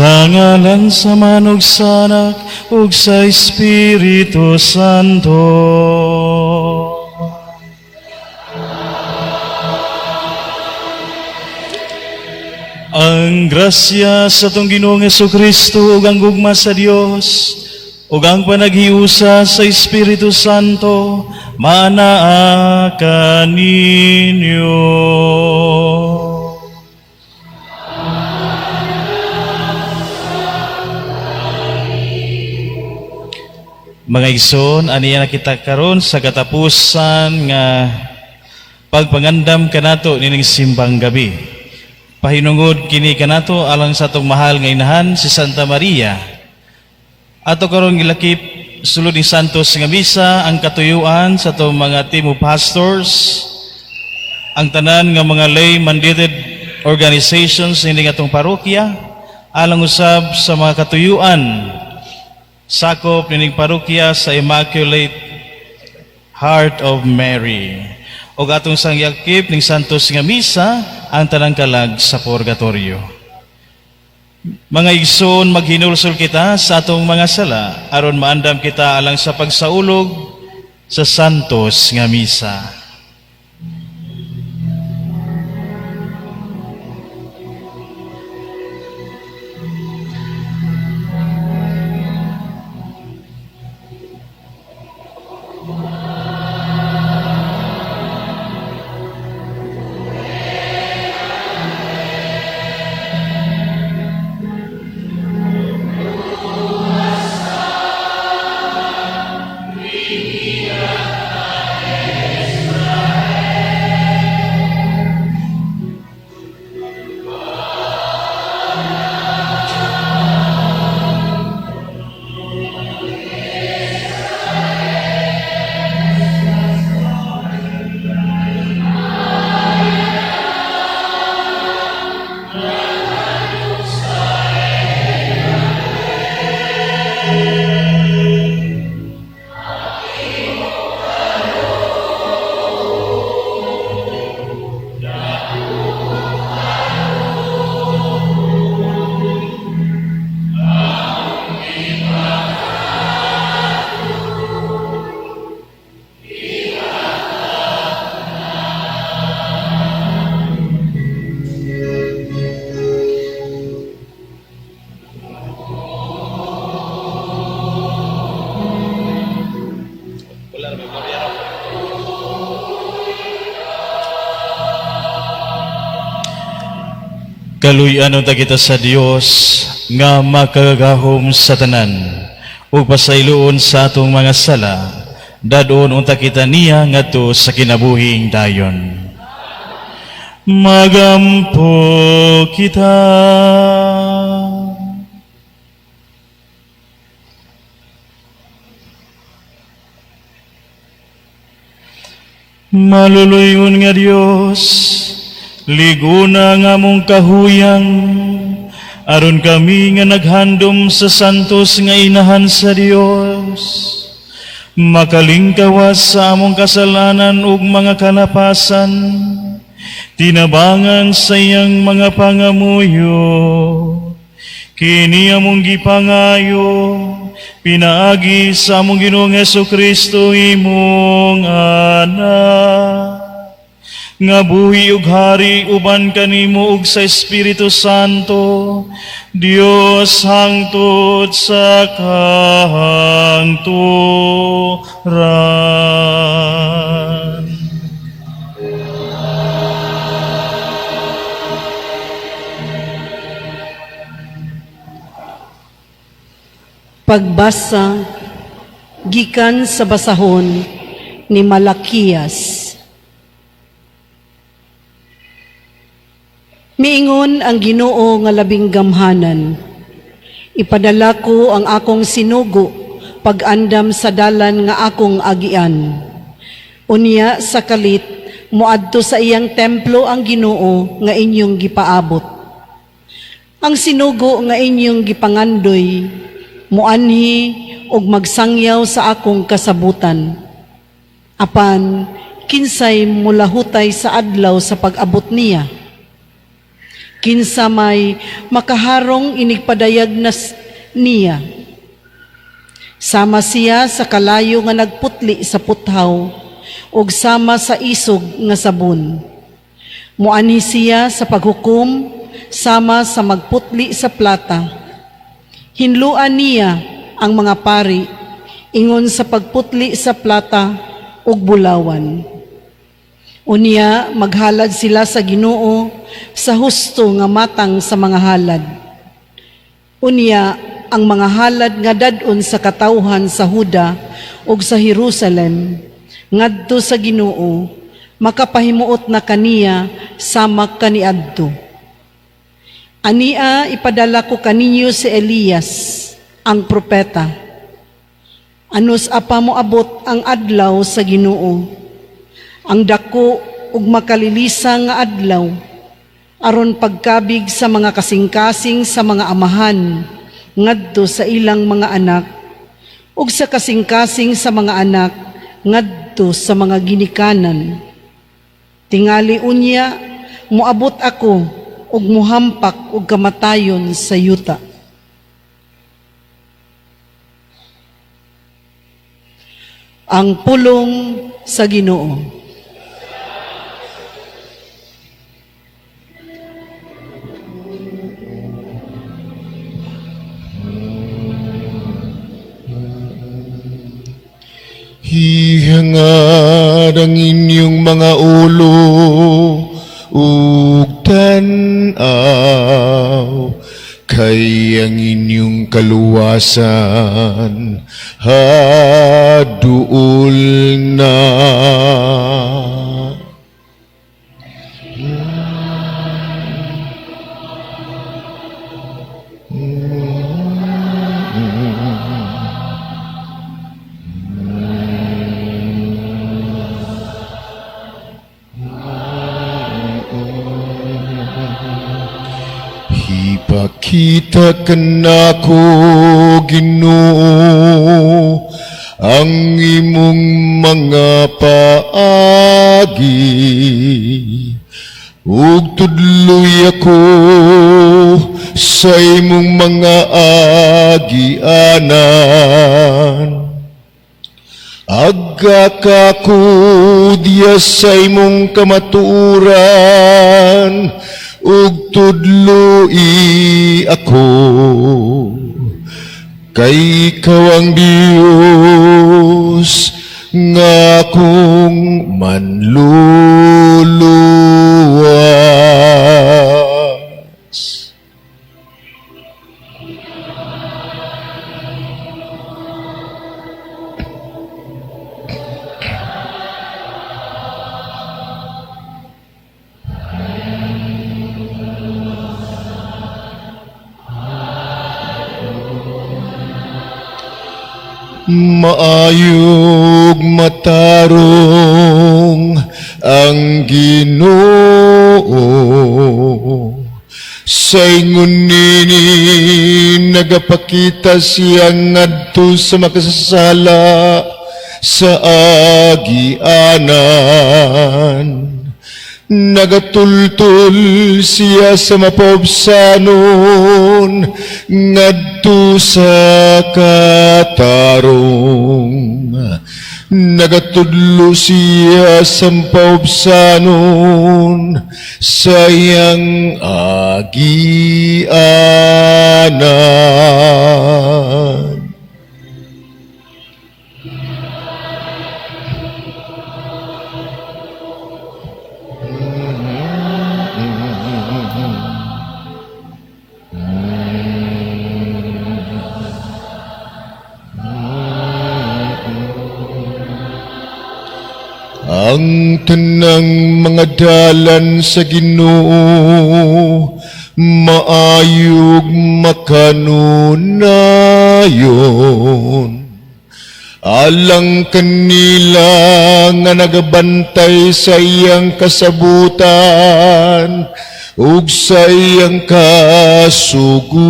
Sa ngalan sa Manug sa Anak ug sa Espiritu Santo. Ang grasya sa atong Ginoong Jesucristo ug ang gugma sa Dios ug ang panaghiusa sa Espiritu Santo manaa kaninyo. Mga igsoon, aniya na kita karon sa katapusan nga pagpangandam kanato nining simbang gabi. Pahinungod kini kanato alang sa atong mahal nga inahan si Santa Maria. Ato karon gilakip sulod ni Santos nga misa ang katuyuan sa atong mga team of pastors, ang tanan nga mga lay mandated organizations nining atong parokya, alang usab sa mga katuyuan sakop nining parokya sa Immaculate Heart of Mary. O atong sangyakip ning Santos nga misa ang tanang kalag sa purgatorio. Mga igsoon, maghinulsol kita sa atong mga sala aron maandam kita alang sa pagsaulog sa Santos nga misa. Kaluy-an unta kita sa Dios nga makagahom sa tanan ug pasayloon sa atong mga sala, dadon unta kita niya ngadto sa kinabuhing dayon. Magampo kita. Maluluyon nga Dios, liguna nga mong kahuyang, aron kami nga naghandom sa santos nga inahan sa Dios, makalingkawas sa among kasalanan ug mga kalapasan, tinabangan sa iyang mga pangamuyo, kini among gipangayo, pinaagi sa among Ginoong Jesucristo imong anak, nga buhi ug hari uban kanimo ug sa Espiritu Santo, Dios hangtod sa kahangturan. Pagbasa gikan sa basahon ni Malakias. Miingon ang Ginoo nga labing gamhanan, ipadala ko ang akong sinugo pag-andam sa dalan nga akong agian. Unya sa kalit, moadto sa iyang templo ang Ginoo nga inyong gipaabot. Ang sinugo nga inyong gipangandoy, muanhi og magsangyaw sa akong kasabutan. Apan, kinsay mulahutay sa adlaw sa pag-abot niya. Kinsa may makaharong inigpadayag niya. Sama siya sa kalayo nga nagputli sa puthaw, ug sama sa isog nga sabon. Muani siya sa paghukom, sama sa magputli sa plata. Hinluan niya ang mga pari, ingon sa pagputli sa plata ug bulawan. Unya, maghalad sila sa Ginoo sa husto nga matang sa mga halad. Unya, ang mga halad nga dadon sa katawhan sa Huda ug sa Jerusalem, ngadto sa Ginoo, makapahimuot na kaniya sama kaniadto. Ania ipadala ko kaninyo si Elias, ang propeta. Anos apa mo abot ang adlaw sa Ginoo, ang dako ug makalilisa nga adlaw, aron pagkabig sa mga kasing-kasing sa mga amahan, ngadto sa ilang mga anak, ug sa kasing-kasing sa mga anak, ngadto sa mga ginikanan. Tingali unya, muabot ako, ug muhampak ug kamatayon sa yuta. Ang pulong sa Ginoo. Hihangad ang inyong mga ulo ug tan-aw, kay ang inyong kaluwasan haduol na. Ipakita ka na ko, Ginoo, ang imong mga paagi, ug tudloy ako sa imong mga agianan. Agka ko diya sa imong kamatuoran, ug tudloi ako, kay ikaw ang Diyos nga akong manluluwas. Maayog matarong ang Ginoo, sa ingon nini nagapakita siya ngadto sa makasasala sa agianan. Nagatultul siya sa mapaubsanon ngadto sa katarong. Nagatudlo siya sa mapaubsanon sa iyang agianan. Ang tanang mga dalan sa Ginoo maayog makanunayon. Alang kanila nga nagabantay sa iyang kasabutan ug sa iyang kasuguan.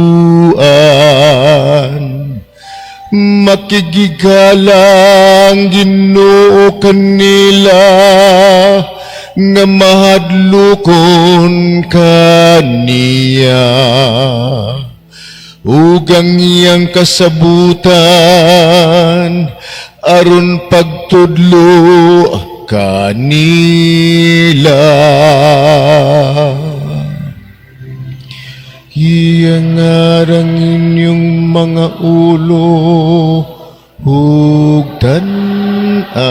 Makigigalang Ginoo kanila nga mahadlokon kaniya. Ug ang iyang kasabutan aron pagtudlo kanila. Iyang ngarang inyong mga ulo ug tan-aw,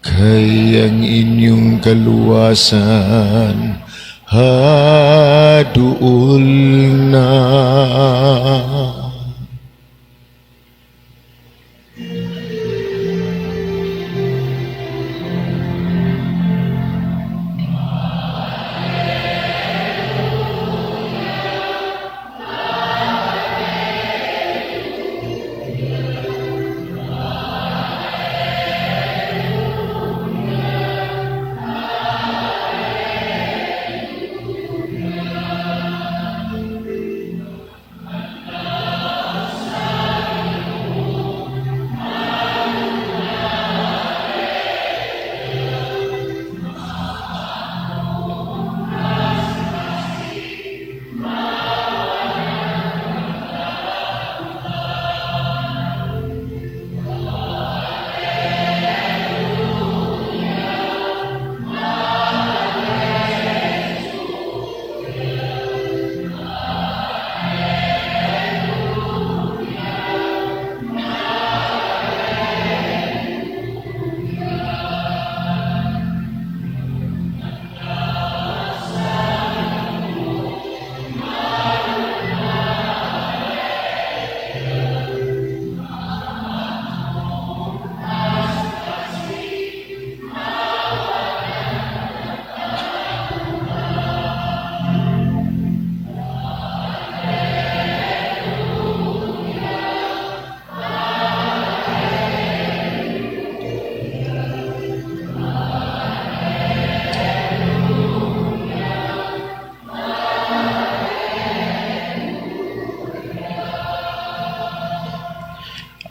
kay ang inyong kaluwasan haduol na.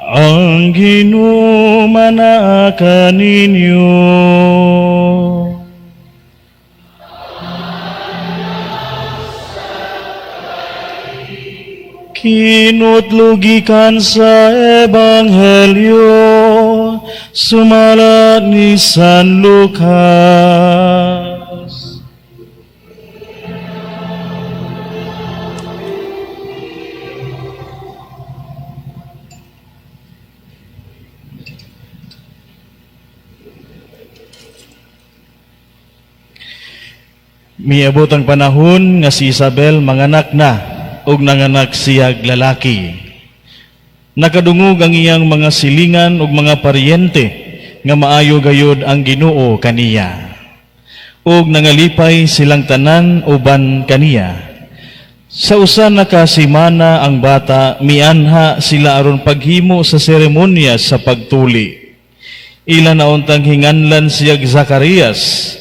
Ang Ginoo manaka ninyo. Kinutlugikan sa Ebanghelyo sumalat ni San Lucas. Miabot ang panahon nga si Isabel manganak na ug nanganak siyag lalaki. Nakadungog ang iyang mga silingan ug mga paryente nga maayo gayud ang Ginoo kaniya. Ug nangalipay silang tanan uban kaniya. Sa usa na ka semana ang bata mianha sila aron paghimo sa seremonya sa pagtuli. Ila nauntang hinganlan siyag Zacarias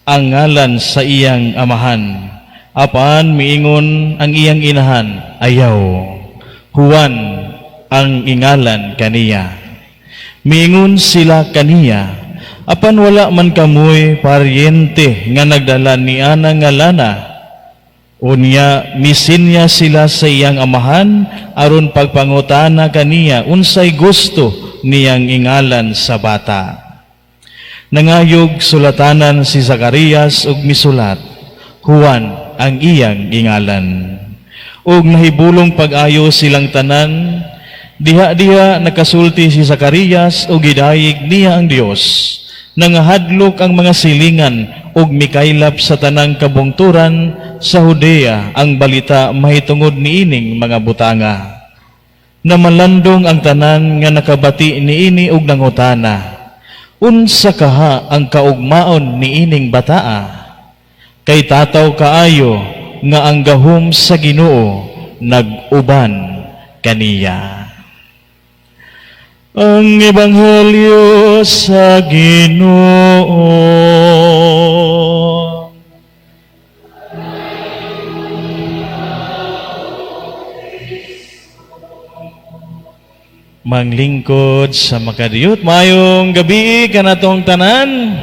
ang ngalan sa iyang amahan. Apan miingon ang iyang inahan, ayaw. Juan ang ingalan kaniya. Miingon sila kaniya, apan wala man kamoy paryente nga nagdala ni ana nga lana. Unya misinya sila sa iyang amahan aron pagpangutana kaniya unsay gusto niyang ingalan sa bata. Nangayog sulatanan si Zacarias ug misulat, Juan ang iyang ingalan. Ug nahibulong pag-ayo silang tanan, diha-diha nakasulti si Zacarias ug gidayeg niya ang Dios. Nangahadlok ang mga silingan ug mikaylap sa tanang kabungturan sa Judea ang balita mahitungod niining mga butanga. Namalandong ang tanan nga nakabati niini ug nangutana, unsa kaha ang kaugmaon niining bataa? Kay tataw kaayo nga ang gahom sa Ginoo nag-uban kaniya. Ang Ebanghelyo sa Ginoo. manglingkod sa makadiyot. Mayong gabi kanatong tanan.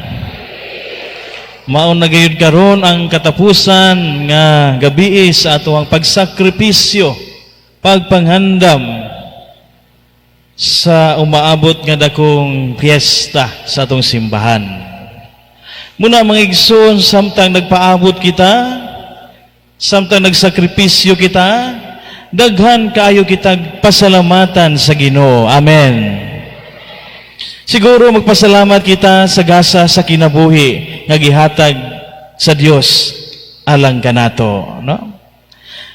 Maon na gayud karon ang katapusan nga gabi sa atong pagsakripisyo, pagpanghandam sa umaabot nga dakong piyesta sa atong simbahan. Muna mga igsoon, samtang nagpaabot kita, samtang nagsakripisyo kita, daghan kaayo kitag pasalamatan sa Ginoo. Amen. Siguro magpasalamat kita sa gasa sa kinabuhi nga gihatag sa Dios alang kanato, no?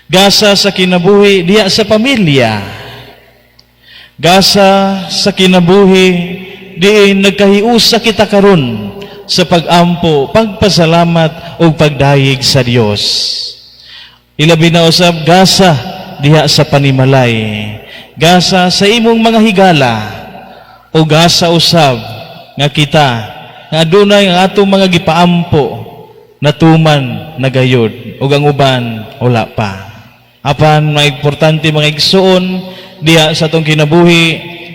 Gasa sa kinabuhi diya sa pamilya. Gasa sa kinabuhi diin nagkahiusa kita karon sa pagampo, pagpasalamat ug pagdayeg sa Dios. Ilabi na usab gasa diha sa panimalay, gasa sa imong mga higala, o gasa usab nga kita nga adunay ang atong mga gipaampo natuman nagayod ug ang uban wala pa. Apan mga importante mga igsoon diha sa atong kinabuhi,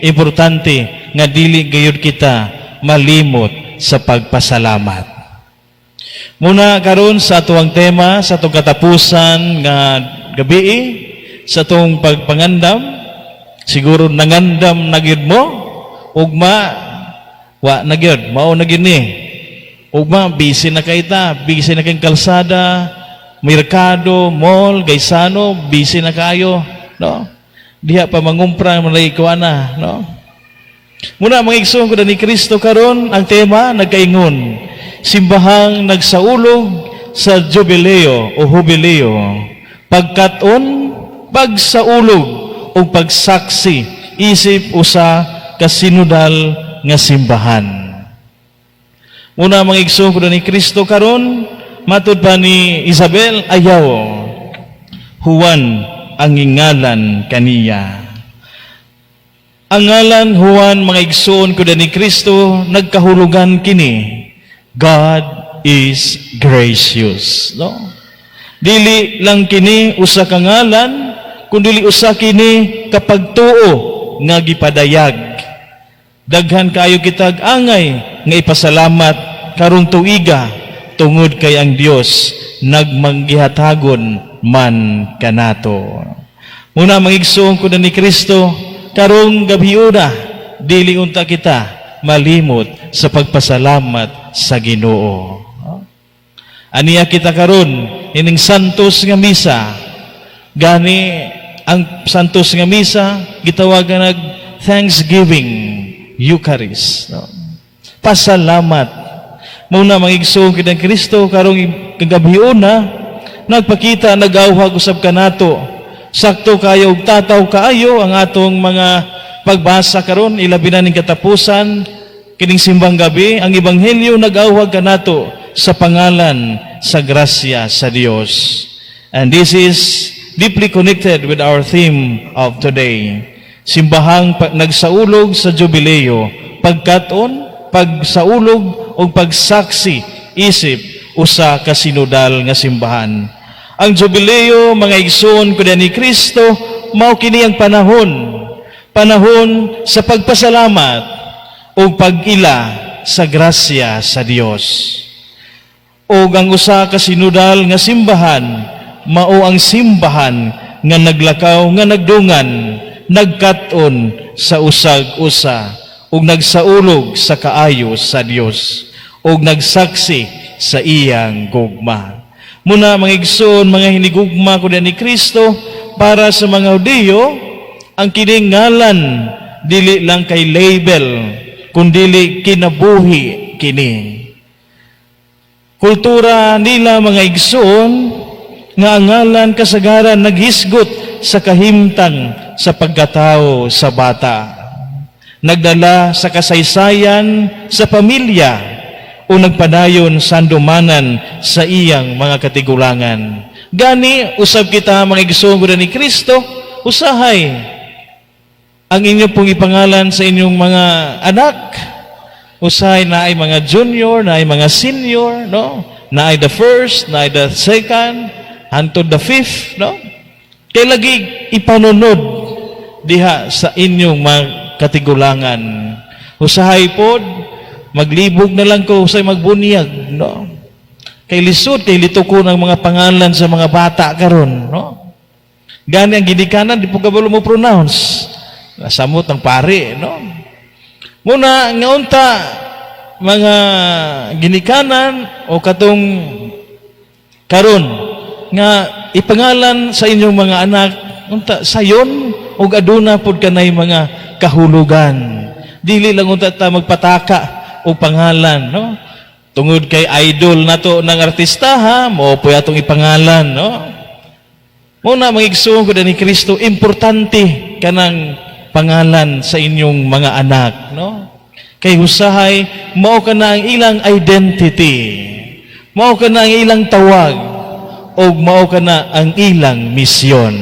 importante nga dili gayud kita malimot sa pagpasalamat. Muna karon sa atong tema sa atong katapusan nga gabi, sa atong pagpangandam, siguro nangandam na gyud mo, ugma wa na gyud, mao na gyud ni. Ugma busy na kayta, busy na kayong kalsada, merkado, mall, gaysano, busy na kayo, no? Diha pa mangumpra malay kuana, no? Muna mga igsoon ko ni Kristo karon, ang tema nagkaingon, simbahang nagsaulog sa jubileo o jubileo, pagkaton, pagsaulog o pagsaksi, isip usa ka sinudal nga simbahan. Muna mga igsoon ko ni Kristo karon, matud pa ni Isabel, ayaw Juan ang ingalan kaniya. Ang ngalan Juan, mga igsoon ko ni Kristo, nagkahulugan kini, God is gracious, no? Dili lang kini usa ka ngalan, kundi usa kini kapagtuo nga gipadayag. Daghan kaayo kitag angay nga ipasalamat karong tuiga tungod kay ang Dios nagmanggihatagon man kanato. Muna mga igsoon ko ni Kristo, karong gabiuna dili unta kita malimot sa pagpasalamat sa Ginoo. Aniya kita karon ining santos nga misa. Gani ang santos nga misa gitawagan nag Thanksgiving Eucharist, no? Pasalamat. Muna mga igsoon kini Kristo karong kagabiuna nagpakita nag-awhag usab kanato. Sakto kayo ug tataw kaayo ang atong mga pagbasa karon, ilabi na ning katapusan kining simbang gabi, ang ebanghelyo nag-awhag kanato sa pangalan sa grasya sa Dios. And this is deeply connected with our theme of today. Simbahang nagsaulog sa jubileo, pagkaton, pagsaulog o pagsaksi, isip usa ka sinodal nga simbahan. Ang jubileo, mga igsoon ko ni Kristo, mao kini ang panahon sa pagpasalamat o pag-ila sa grasya sa Dios. O ang usa ka sinodal nga simbahan, mao ang simbahan nga naglakaw, nga nagdungan, nagkaton sa usag-usa, ug nagsaulog sa kaayo sa Dios, ug nagsaksi sa iyang gugma. Muna mga igsoon, mga hinigugma ko ni Kristo, para sa mga Hudiyo, ang kining ngalan dili lang kay label, kundili kinabuhi kini. Kultura nila mga igsoon, nga ang ngalan kasagaran naghisgot sa kahimtang sa pagkatao sa bata. Nagdala sa kasaysayan sa pamilya, o nagpadayon sa andumanan sa iyang mga katigulangan. Gani, usab kita mga igsoon ni Kristo, usahay ang inyo pong ipangalan sa inyong mga anak. Usahay na ay mga junior, na ay mga senior, no? Na ay the first, na ay the second, hantod the fifth, no? Kaya lagi ipanunod diha sa inyong mga katigulangan. Usahay pod, maglibog na lang ko, usay magbunyag, no? Kay lisod, kay lituko ng mga pangalan sa mga bata karon, no? Gani ang ginikanan, di po kabalo mo pronounce. Nasamot ng pare, no? Muna, nga unta, mga ginikanan o katong karon nga ipangalan sa inyong mga anak unta sayon ug aduna pod kanay mga kahulugan. Dili lang unta ta magpataka og pangalan, no? Tungod kay idol nato ng artista ha, mo po atong ipangalan, no? Muna magigsuon ko ni Kristo, importante kanang pangalan sa inyong mga anak, no? Kay husahay, mao ka na ang ilang identity, mao ka na ang ilang tawag, o mao ka na ang ilang misyon.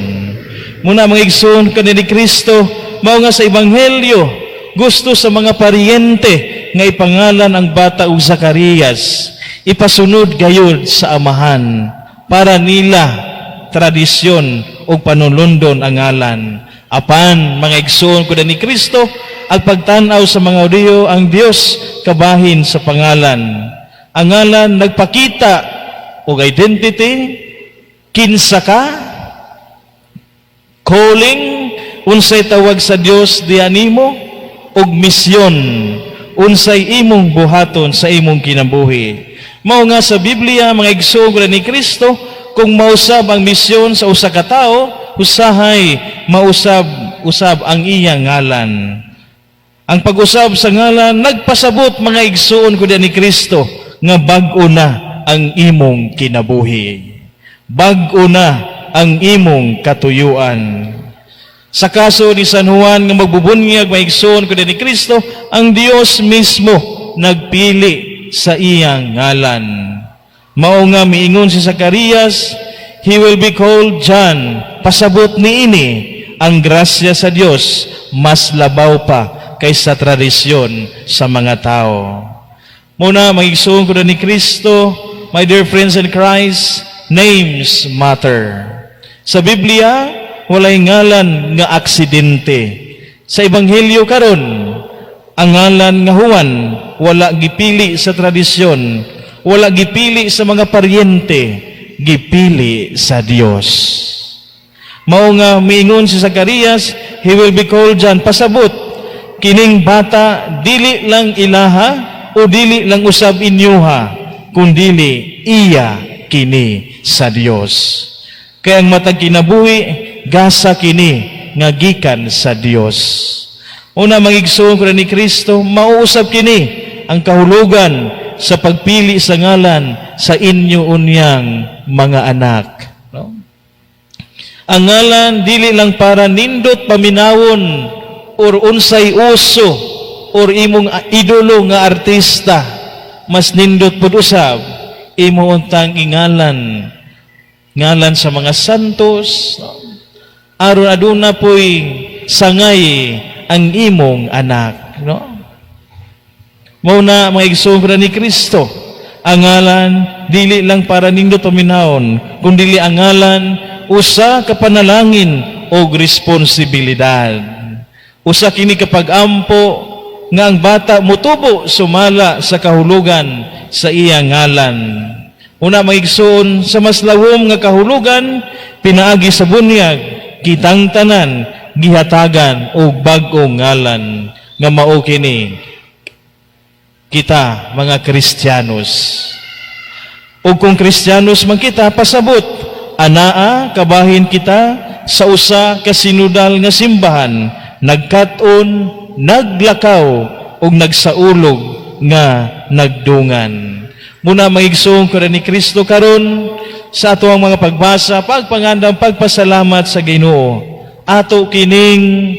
Muna mga igsoon ka ni Kristo, mao nga sa Ebanghelyo, gusto sa mga paryente nga ipangalan ang bata og Zacarias, ipasunod gayud sa amahan, para nila tradisyon o panulundon ang ngalan. Apan, mga igsoon ko ni Kristo, ang pagtanaw sa mga audio, ang Dios kabahin sa pangalan. Ang ngalan nagpakita og identity, kinsa ka, calling, unsay tawag sa Dios diha nimo, og misyon, unsay imong buhaton sa imong kinabuhi. Mao nga sa Biblia, mga igsoon ko ni Kristo, kung mausab ang misyon sa usa ka tawo, usahay mausab ang iyang ngalan. Ang pag-usab sa ngalan nagpasabot, mga igsoon ko ni Kristo, nga bag-o na ang imong kinabuhi. Bag-o na ang imong katuyuan. Sa kaso ni San Juan nga magbubunyag, mga igsoon ko ni Kristo, ang Dios mismo nagpili sa iyang ngalan. Mao nga miingon si Zacarias, he will be called John. Pasabot niini ang grasya sa Dios mas labaw pa kaysa tradisyon sa mga tao. Muna magigsoon ko ni Kristo, my dear friends in Christ, names matter. Sa Biblia, walay ngalan nga aksidente. Sa Ebanghelyo karon, ang ngalan nga Juan wala gipili sa tradisyon, wala gipili sa mga paryente, gipili sa Dios. Mao nga miingon si Zacarias, he will be called John. Pasabot, kining bata dili lang ilaha o dili lang usab inyuha, kundili iya kini sa Dios. Kaya ang matag kinabuhi, gasa kini nga gikan sa Dios. Una magigsoon ko ni Kristo, mauusab kini ang kahulugan sa pagpili sa ngalan sa inyo unyang mga anak. No? Ang ngalan dili lang para nindot paminawon or unsay uso or imong idolo nga artista, mas nindot pud usab imo untang ingalan ngalan sa mga santos, no? Aron aduna poy sangay ang imong anak, no? Mao na mga igsoon ni Kristo, ang ngalan dili lang para nindot paminawon, kundi ang ngalan usa ka panalangin og responsibilidad. Usa kini kapag ampo nga ang bata mutubo sumala sa kahulugan sa iyang ngalan. Una magigsoon sa mas lawom nga kahulugan, pinaagi sa bunyag, kitang tanan gihatagan og bag-ong ngalan nga mao kini kita mga Kristiyanos. O kung Kristiyanos man kita, pasabot, anaa kabahin kita sa usa ka sinudal nga simbahan, nagkat-on, naglakaw, o nagsaulog nga nagdungan. Muna magigsoon ko ni Kristo karon sa ato ang mga pagbasa, pagpangandam, pagpasalamat sa Ginoo. Ato kining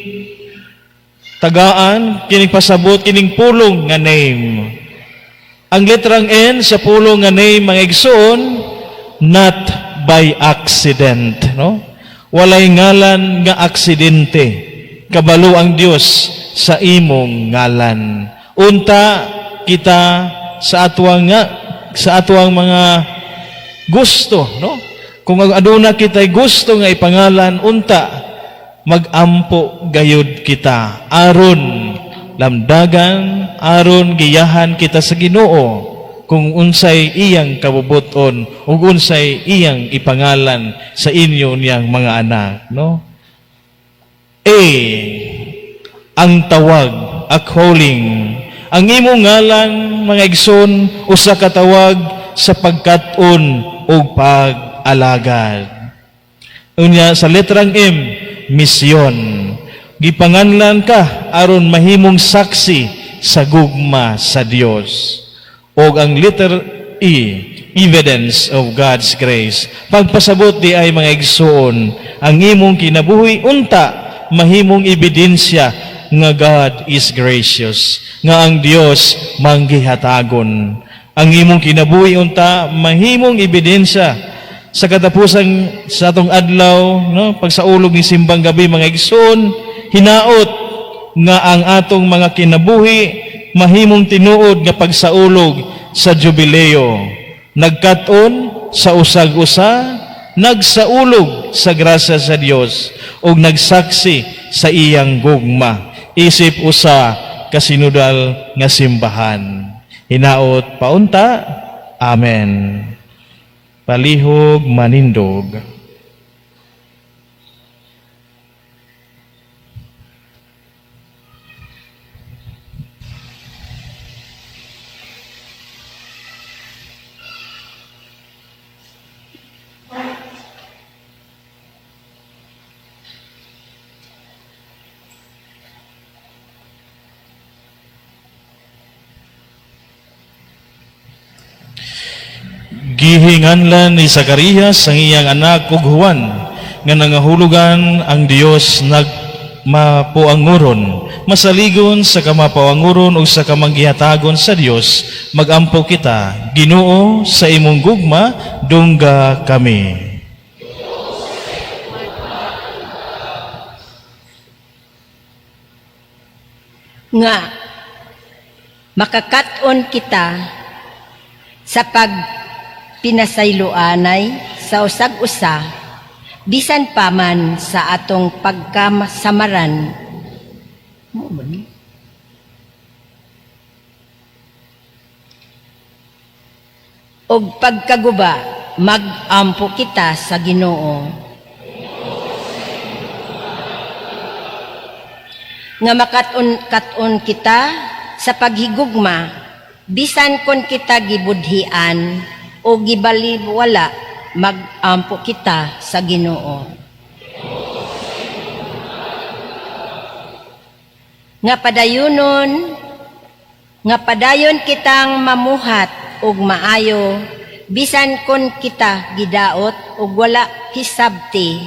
tagaan, kining pasabot, kining pulong nga name. Ang letrang N sa pulong nga name, mga igsoon, not by accident. No? Walay ngalan nga aksidente. Kabalo ang Dios sa imong ngalan. Unta kita sa atuang mga gusto, no? Kung aduna kitay gusto nga ipangalan, unta magampo gayud kita aron lamdagan, aron giyahan kita sa Ginoo kung unsay iyang kabubuton ug unsay iyang ipangalan sa inyo niyang mga anak, no? Ang tawag, a calling. Ang imong ngalan, mga igsoon, usa ka tawag sa pagkat-on o pag-alagad. Unya sa letrang M, misyon. Gipanganlan ka aron mahimong saksi sa gugma sa Dios. O ang letter E, evidence of God's grace. Pagpasabot di ay mga igsoon, ang imong kinabuhi unta mahimong ebidensya nga God is gracious, nga ang Dios manggihatagon. Ang imong kinabuhi unta mahimong ebidensya sa katapusan sa atong adlaw, no, pagsaulog ni simbang gabi mga igsoon, hinaot nga ang atong mga kinabuhi mahimong tinuod nga pagsaulog sa jubileo, nagkat-on sa usag-usa, nagsaulog sa grasya sa Dios ug nagsaksi sa iyang gugma isip usa ka sinudal nga simbahan. Hinaot paunta. Amen. Palihog manindog. Gihinganlan ni Zacarias ang iyang anak ug Juan nga nangahulugan ang Dios nagmapuanguron, masaligon sa kamapuanguron ug sa kamanggihatagon sa Dios, magampo kita, Ginoo, sa imong gugma dungga kami. Nga makakat-on kita sa pinasayloanay sa usag-usa, bisan pa man sa atong pagkasamaran. Og pagkaguba, mag-ampo kita sa Ginoo. Nga makaton kita sa paghigugma, bisan kon kita gibudhian o gibaliwala, mag-ampo kita sa Ginoo. Nga padayon kitang mamuhat og maayo, bisan kon kita gidaot og wala hisabti,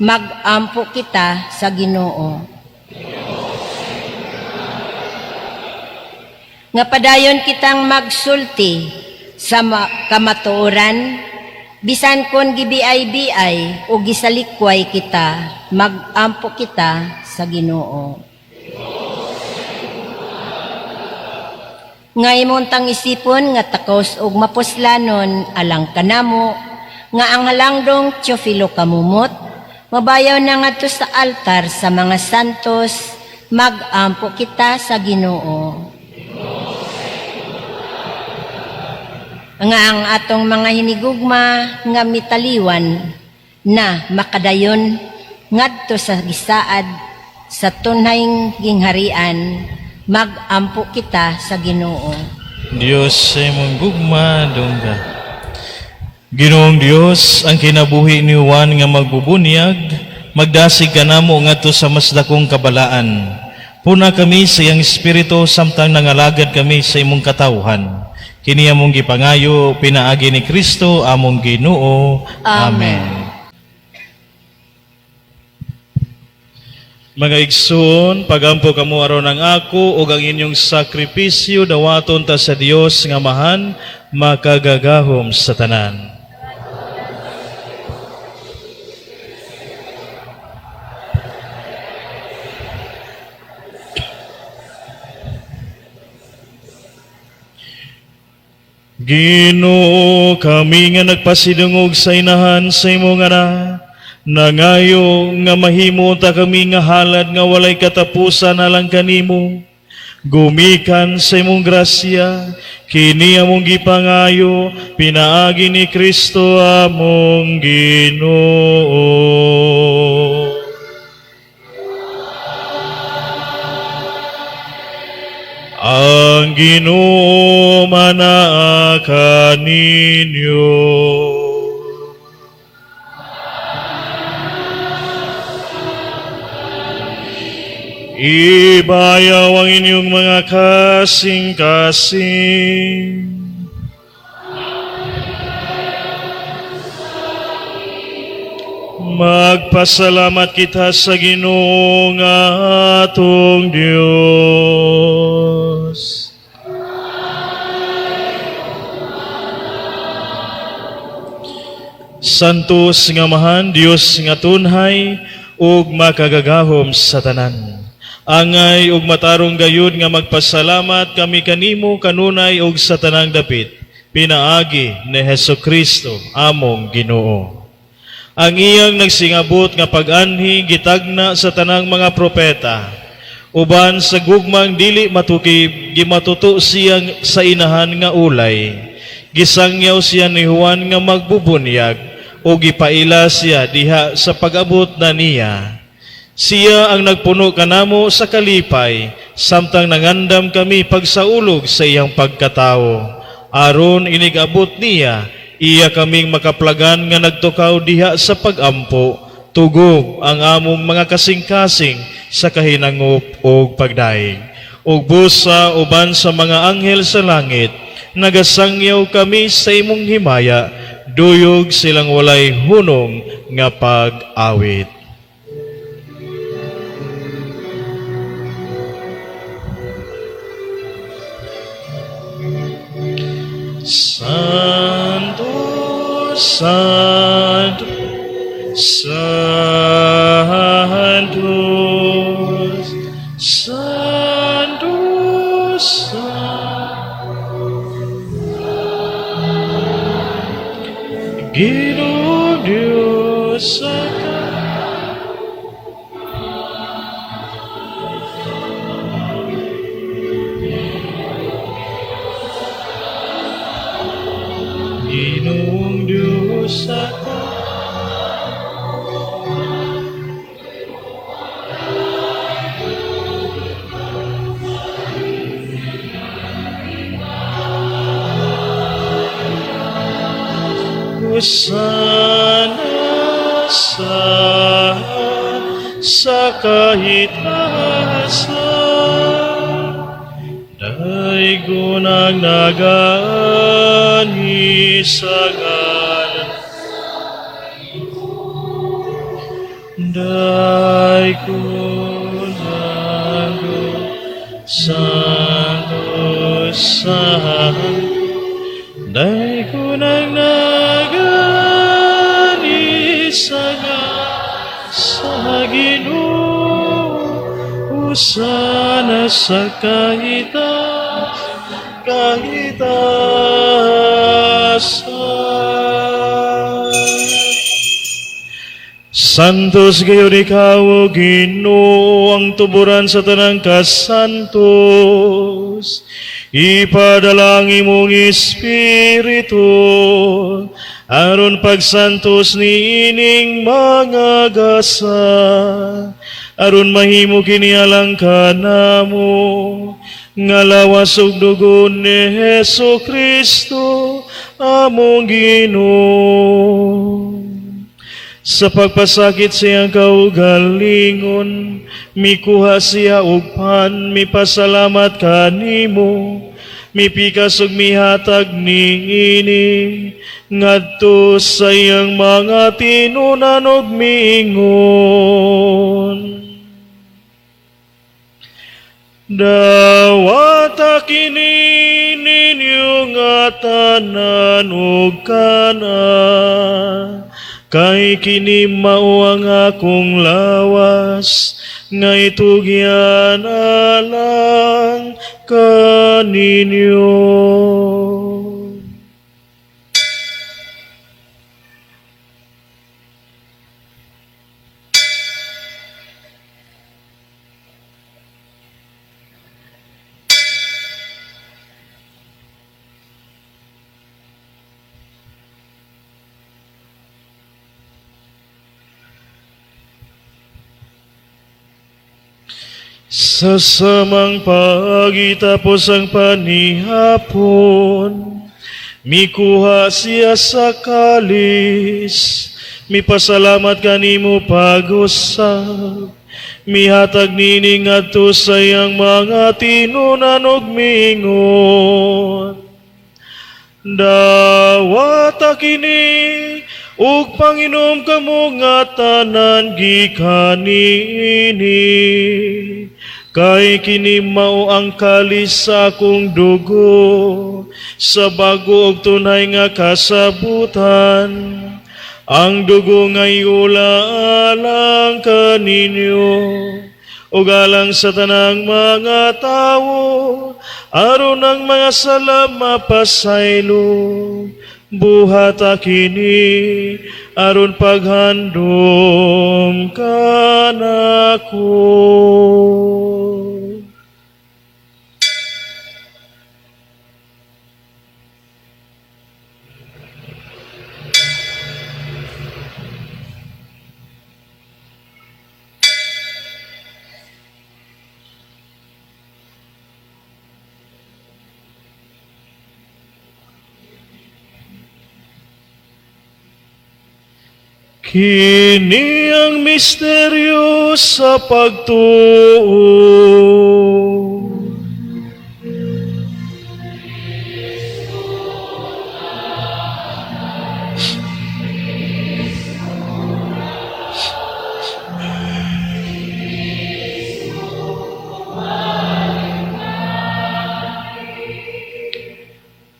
mag-ampo kita sa Ginoo. Nga padayon kitang magsulti sa kamatuoran, bisan kon gibiay-biay o gisalikway kita, mag-ampo kita sa Ginoo. Nga imuntang isipon nga takos og mapuslanon alang kanamo, nga ang halangdong Teofilo kamumot, mabayaw na ngadto sa altar sa mga santos, mag-ampo kita sa Ginoo. Nga ang atong mga hinigugma nga mitaliwan na makadayon ngadto sa gisaad sa tunayng gingharian, mag-ampo kita sa Ginoo. Dios sa imong gugma dungga. Ginoong Dios, ang kinabuhi ni Juan nga magbubunyag, magdasig kanamo ngadto sa mas dakong kabalaan. Puna kami sa iyang espiritu samtang nangalagad kami sa imong katawhan. Kini among gipangayo pinaagi ni Kristo among Ginoo. Amen. Mga igsoon, pagampo kamo aron ang ako ug ang inyong sakripisyo dawaton ta sa Dios nga mahan makagagahom sa tanan. Ginoo, kami nga nagpasidungog sa inahan sa imong anak, Nangayo nga mahimo ta kami nga halad nga walay katapusan alang kanimo. Gumikan sa imong grasya, kini among gipangayo, pinaagi ni Kristo among Ginoo. Ang Ginoo manaa kaninyo. Ibayaw ang inyong mga kasing-kasing. Magpasalamat kita sa Ginoo nga atong Dios. Santos nga mahan, Dios nga tunhay, ug makagagahom sa tanan. Angay ug matarong gayud nga magpasalamat kami kanimo kanunay ug sa tanang dapit, pinaagi ni Hesukristo among Ginoo. Ang iyang nagsingabot nga pag-anhi gitagna sa tanang mga propeta, uban sa gugmang dili matukib gimatuto siya sa inahan nga ulay, gisangyaw siya ni Juan nga magbubunyag o gipaila siya diha sa pag-abot na niya. Siya ang nagpuno kanamo sa kalipay, samtang nangandam kami pagsaulog sa iyang pagkatao. Aron inigabot niya, iya kaming makaplagan nga nagtukaw diha sa pagampo, tugog ang among mga kasing-kasing sa kahinangop o pagdaig. Ug busa uban sa mga anghel sa langit, nagasangyaw kami sa imong himaya, duyog silang walay hunong nga pag-awit. Santo, Santo, Santo, Santo, Ginoo Diyos sa Ginoong Diyos sa Hosana sa kahit asan, daigon ang nagani sa ngalan, daigon ang Santos daigon ang nagani sa Ginoo, Hosana sa kahitasan. Santos gayon ikaw, O Ginoo, ang tuburan sa tanang kasantos. Ipadalangin mong Espiritu, aron pagsantos ni ining mga gasa, aron mahimo kini alang kanamo, nga lawas ug dugo ni Hesukristo among Ginoo. Sa pagpasakit siyang kaugalingon, mikuha siya og pan, mipasalamat kanimo, mipikas ug mihatag niini ngadto sa iyang mga tinunan ug miingon. Dawata kini ninyo nga tanan ug kana, kay kini mao ang akong lawas, nga itugyan alang kaninyo. Sa samang pagitapos ang panihapon, mikuha siya sa kalis, mipasalamat kanimo pag-usab, mihatag nini ngadto sa iyang mga tinunan ug mingon. Dawata kini ug panginom kamo nga tanan gikan niini, kay kini mao ang kalis sa akong dugo, sa bago ug tunay nga kasabutan. Ang dugo nga iula alang kaninyo, ug alang sa tanang mga tawo, aron ang mga sala mapasaylo. Buhata kini aron paghandom kanako. Kini ang misteryo sa pagtuo.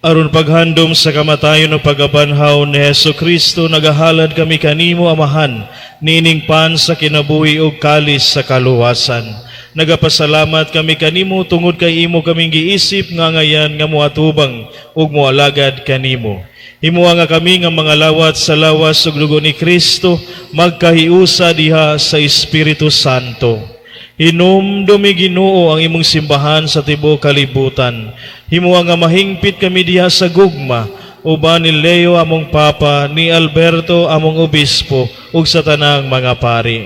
Aron paghandom sa kamatayon o pagabanhaw ni Hesu Kristo, nagahalad kami kanimo, Amahan, nining pan sa kinabuhi ug kalis sa kaluwasan. Nagapasalamat kami kanimo tungod kay imo kaming giisip nga ngayan nga moatubang ug moalagad kanimo. Himuha nga kami nga mga lawat sa lawas ug dugo ni Kristo magkahiusa diha sa Espiritu Santo. Hinumdumi Ginoo ang imong simbahan sa tibuok kalibutan. Himuha nga mahingpit kami diha sa gugma, uban ni Leo among Papa, ni Alberto among Obispo, ug sa tanang mga pari.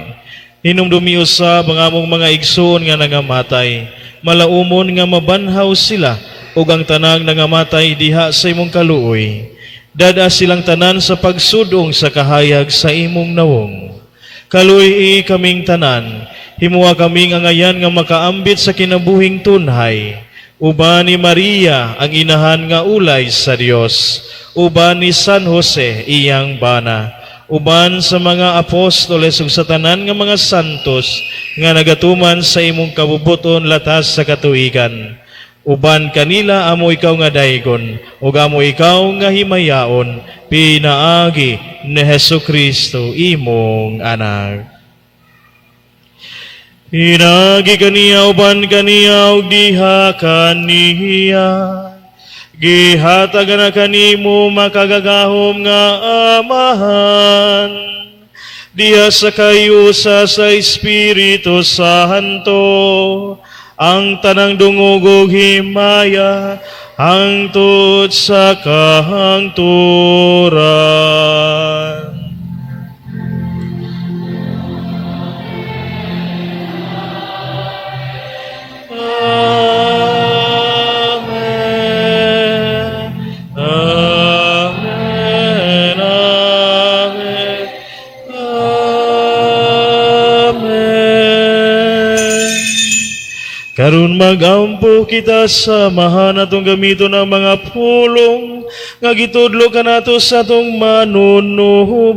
Hinumdumi usab ang among mga igsoon nga nangamatay, malaumon nga mabanhaw sila, ug ang tanang nangamatay diha sa imong kaluoy. Dada silang tanan sa pagsudong sa kahayag sa imong nawong. Kaluoy kaming tanan, himuha kaming angayan nga makaambit sa kinabuhing tunhay. Uban ni Maria, ang inahan nga ulay sa Dios. Uban ni San Jose, iyang bana. Uban sa mga apostoles ug sa tanan nga mga santos nga nagatuman sa imong kabubuton latas sa katuigan. Uban kanila amo ikaw nga daygon, ug amo ikaw nga himayaon, pinaagi ni Hesu Kristo, imong anak. Hinagi kaniya uban kaniya ug diha kaniya, gihatagan na kanimo makagagahom nga Amahan, diha sa kayusa sa Espiritu Santo, ang tanang dungog ug himaya hangtod sa kahangturan. Karon magampo kita sa mahan atong gamiton ang mga pulong nga gitudlo kanato sa atong manunubos.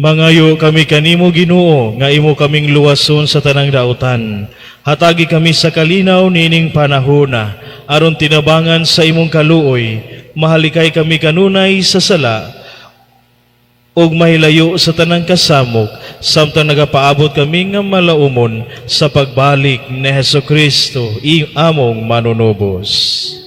Mangayo kami kanimo Ginoo, nga imo kaming luwason sa tanang dautan. Hatagi kami sa kalinaw nining panahona, aron tinabangan sa imong kaluoy. Mahalikay kami kanunay sa sala, ug mahilayo sa tanang kasamok, samtang nagapaabot kami nga malaumon sa pagbalik ni Hesukristo, among manunubos.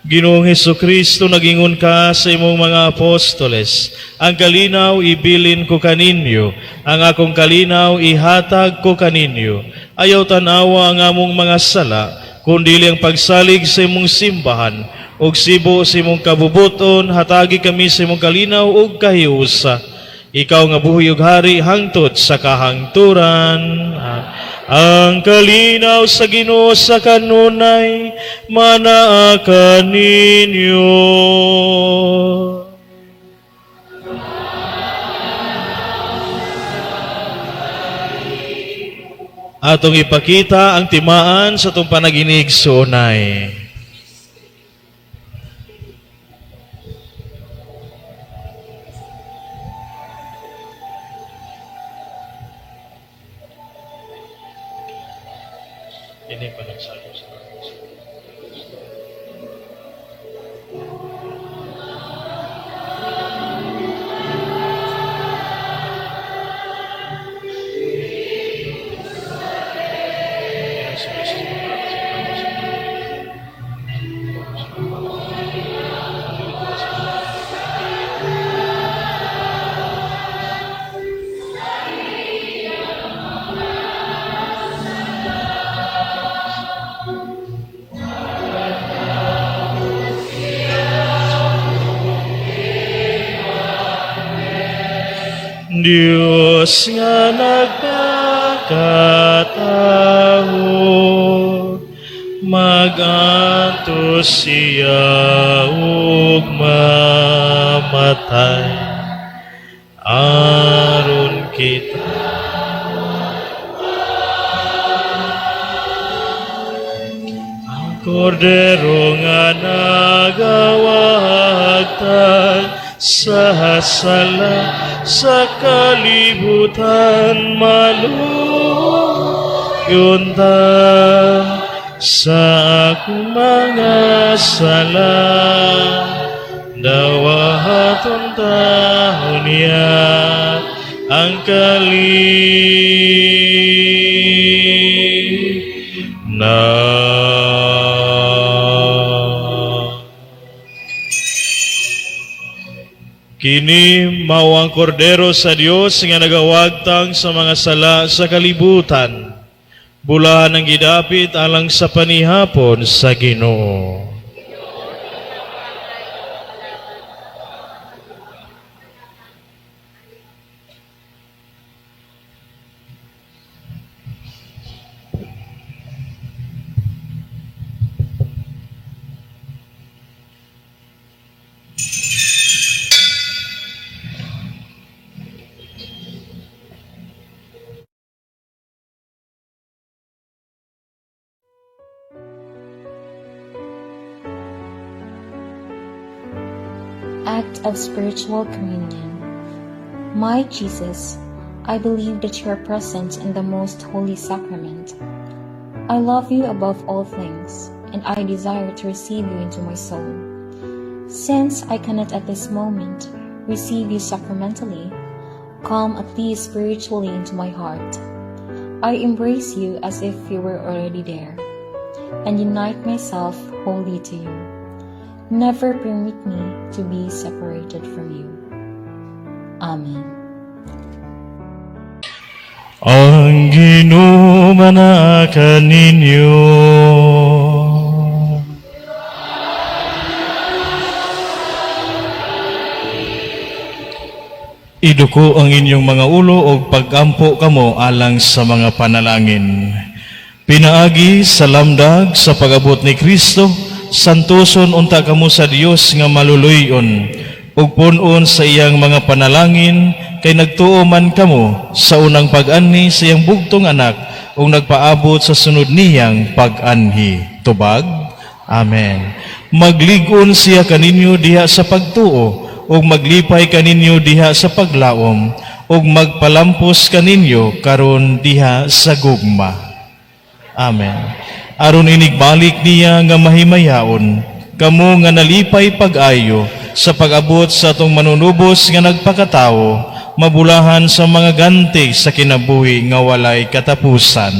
Ginoong Hesukristo, nagingon ka sa imong mga apostoles, ang kalinaw ibilin ko kaninyo, ang akong kalinaw ihatag ko kaninyo. Ayaw tanawa ang among mga sala, kundi ang pagsalig sa imong simbahan, ug sibo sa imong kabubuton, hatagi kami sa imong kalinaw ug kahiusa. Ikaw nga buhi ug hari hangtod sa kahangturan. Ang kalinaw sa Ginoo sa kanunay, manaa kaninyo. Atong ipakita ang timaan sa itong panaginig sa unay. Ini panagsayo sa Diyos nga nagpakatao, magantos siya ug mamatay, aron kita ang kordero nga nagawagtag sa sala sa kalibutan, maluyon ta sa akong mga sala, dawaton taon niya ang Kini mao ang kordero sa Dios nga nagawagtang sa mga sala sa kalibutan. Bulahan ang gidapit alang sa panihapon sa Ginoo. Act of Spiritual Communion. My Jesus, I believe that you are present in the most holy sacrament. I love you above all things, and I desire to receive you into my soul. Since I cannot at this moment receive you sacramentally, come at least spiritually into my heart. I embrace you as if you were already there, and unite myself wholly to you. Never permit me to be separated from you. Amen. Ang Ginoo manaka ninyo. Iduko ang inyong mga ulo o pagampo kamo alang sa mga panalangin. Pinaagi sa lamdag sa pag-abot ni Kristo, santuson unta kamo sa Dios nga maluluyon, ug punon sa iyang mga panalangin, kay nagtuo man kamo sa unang pag-anhi sa iyang bugtong anak, ug nagpaabot sa sunod niyang pag-anhi. Tubag? Amen. Magligon siya kaninyo diha sa pagtuo, ug maglipay kaninyo diha sa paglaom, ug magpalampos kaninyo karon diha sa gugma. Amen. Aron inigbalik niya nga mahimayaon, kamo nga nalipay pag-ayo sa pag-abot sa atong manunubos nga nagpakatao, mabulahan sa mga ganti sa kinabuhi nga walay katapusan.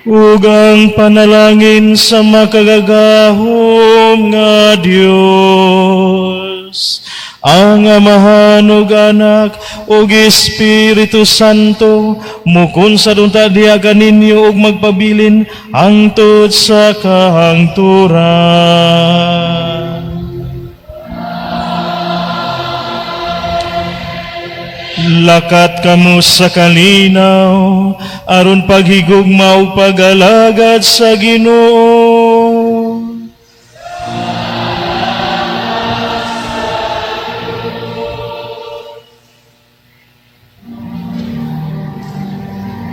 Ug ang panalangin sa makagagahom nga Dios, ang Amahan ug Anak ug Espiritu Santo, mukon sa dunta diha kaninyo ug magpabilin hangtod sa kahangturan. Lakat kamo sa kalinaw, aron paghigugma ug pag-alagad sa Ginoo.